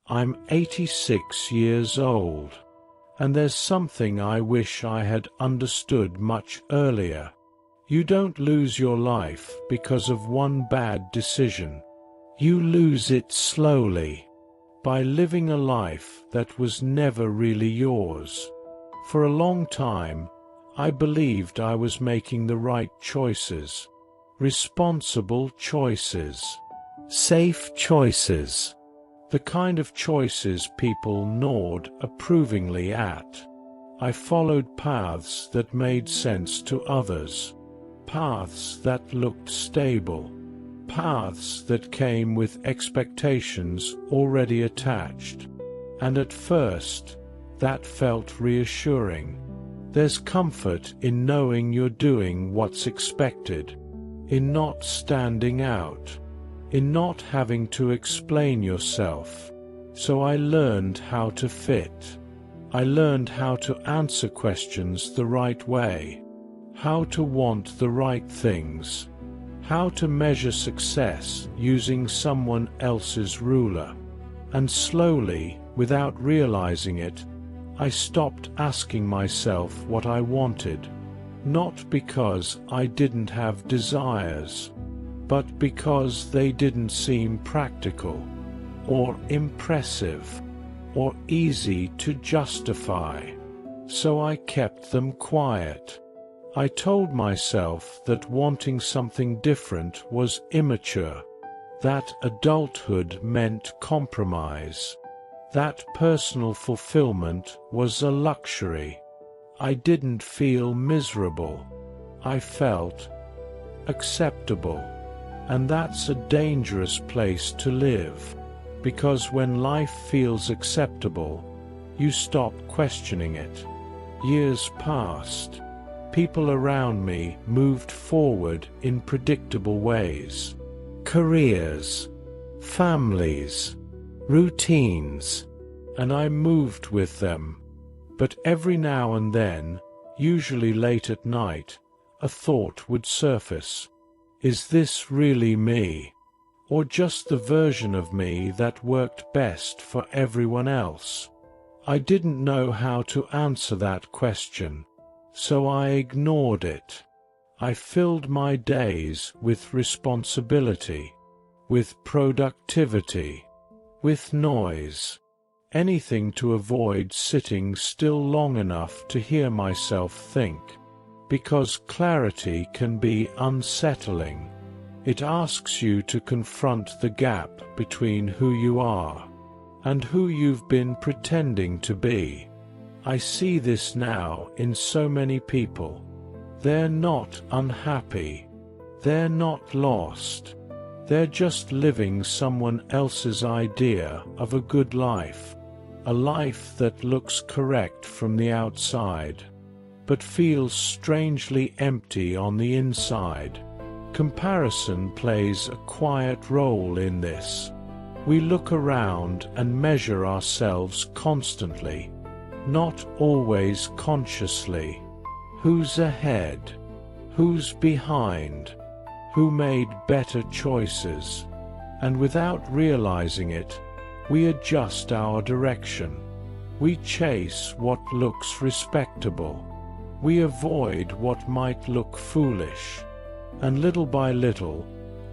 I'm 86 years old, and there's something I wish I had understood much earlier. You don't lose your life because of one bad decision. You lose it slowly, by living a life that was never really yours. For a long time, I believed I was making the right choices, responsible choices, safe choices, the kind of choices people gnawed approvingly at. I followed paths that made sense to others, paths that looked stable, paths that came with expectations already attached. And at first, that felt reassuring. There's comfort in knowing you're doing what's expected, in not standing out, in not having to explain yourself. So I learned how to fit. I learned how to answer questions the right way, how to want the right things, how to measure success using someone else's ruler. And slowly, without realizing it, I stopped asking myself what I wanted, not because I didn't have desires, but because they didn't seem practical, or impressive, or easy to justify. So I kept them quiet. I told myself that wanting something different was immature, that adulthood meant compromise, that personal fulfillment was a luxury. I didn't feel miserable. I felt acceptable. And that's a dangerous place to live, because when life feels acceptable, you stop questioning it. Years passed. People around me moved forward in predictable ways. Careers, families, routines, and I moved with them. But every now and then, usually late at night, a thought would surface. Is this really me? Or just the version of me that worked best for everyone else? I didn't know how to answer that question, so I ignored it. I filled my days with responsibility, with productivity, with noise, anything to avoid sitting still long enough to hear myself think. Because clarity can be unsettling. It asks you to confront the gap between who you are and who you've been pretending to be. I see this now in so many people. They're not unhappy. They're not lost. They're just living someone else's idea of a good life, a life that looks correct from the outside, but feels strangely empty on the inside. Comparison plays a quiet role in this. We look around and measure ourselves constantly, not always consciously. Who's ahead? Who's behind? Who made better choices? And without realizing it, we adjust our direction. We chase what looks respectable. We avoid what might look foolish, and little by little,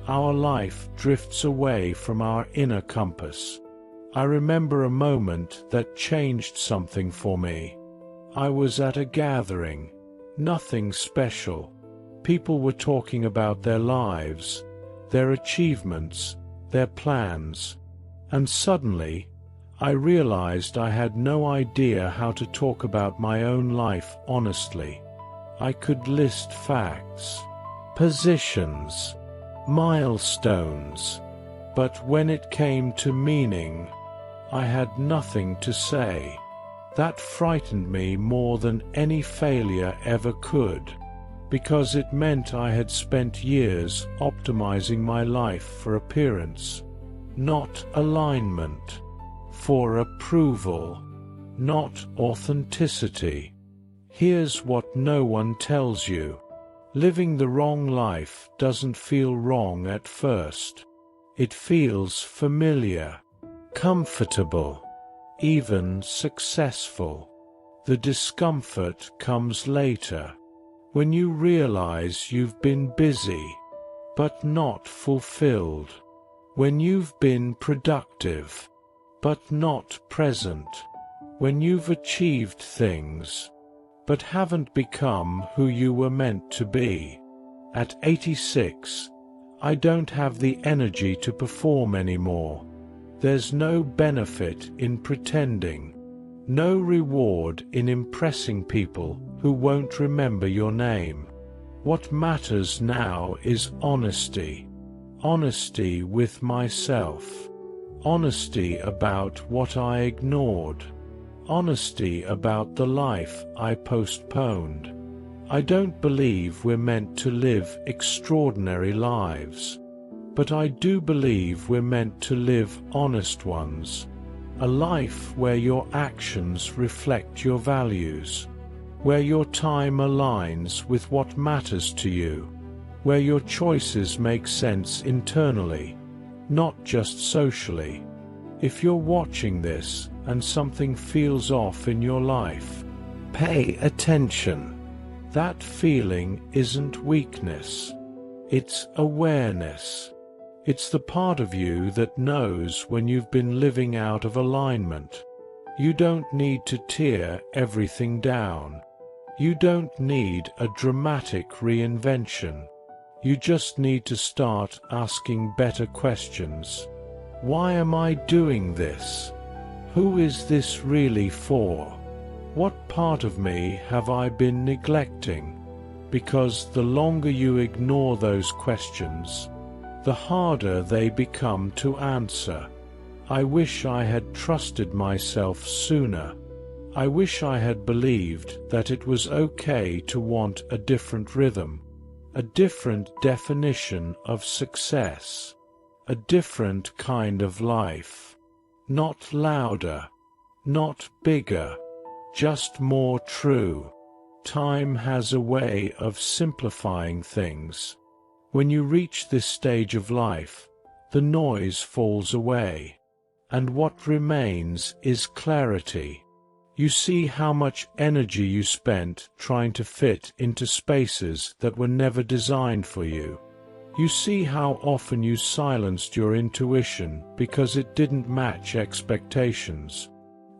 our life drifts away from our inner compass. I remember a moment that changed something for me. I was at a gathering, nothing special. People were talking about their lives, their achievements, their plans, and suddenly, I realized I had no idea how to talk about my own life honestly. I could list facts, positions, milestones, but when it came to meaning, I had nothing to say. That frightened me more than any failure ever could, because it meant I had spent years optimizing my life for appearance, not alignment. For approval, not authenticity. Here's what no one tells you. Living the wrong life doesn't feel wrong at first. It feels familiar. comfortable, even successful. The discomfort comes later, when you realize you've been busy, but not fulfilled, when you've been productive, but not present, when you've achieved things, but haven't become who you were meant to be. At 86, I don't have the energy to perform anymore. There's no benefit in pretending, no reward in impressing people who won't remember your name. What matters now is honesty. Honesty with myself. Honesty about what I ignored. Honesty about the life I postponed. I don't believe we're meant to live extraordinary lives, but I do believe we're meant to live honest ones. A life where your actions reflect your values, where your time aligns with what matters to you, where your choices make sense internally, not just socially. If you're watching this and something feels off in your life, pay attention. That feeling isn't weakness. It's awareness. It's the part of you that knows when you've been living out of alignment. You don't need to tear everything down. You don't need a dramatic reinvention. You just need to start asking better questions. Why am I doing this? Who is this really for? What part of me have I been neglecting? Because the longer you ignore those questions, the harder they become to answer. I wish I had trusted myself sooner. I wish I had believed that it was okay to want a different rhythm, a different definition of success, a different kind of life. Not louder, not bigger, just more true. Time has a way of simplifying things. When you reach this stage of life, the noise falls away, and what remains is clarity. You see how much energy you spent trying to fit into spaces that were never designed for you. You see how often you silenced your intuition because it didn't match expectations.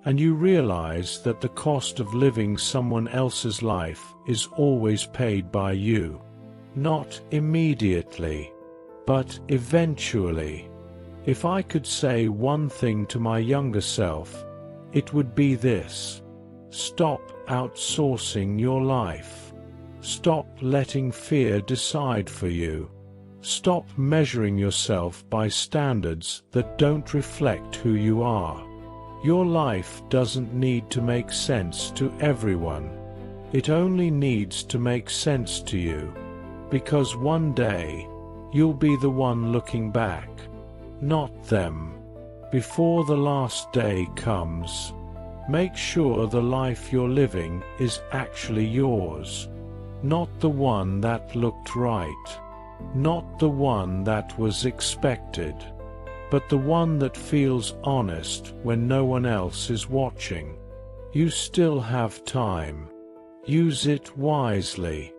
And you realize that the cost of living someone else's life is always paid by you. Not immediately, but eventually. If I could say one thing to my younger self, it would be this: stop outsourcing your life. Stop letting fear decide for you. Stop measuring yourself by standards that don't reflect who you are. Your life doesn't need to make sense to everyone. It only needs to make sense to you. Because one day, you'll be the one looking back, not them. Before the last day comes, make sure the life you're living is actually yours. Not the one that looked right. Not the one that was expected. But the one that feels honest when no one else is watching. You still have time. Use it wisely.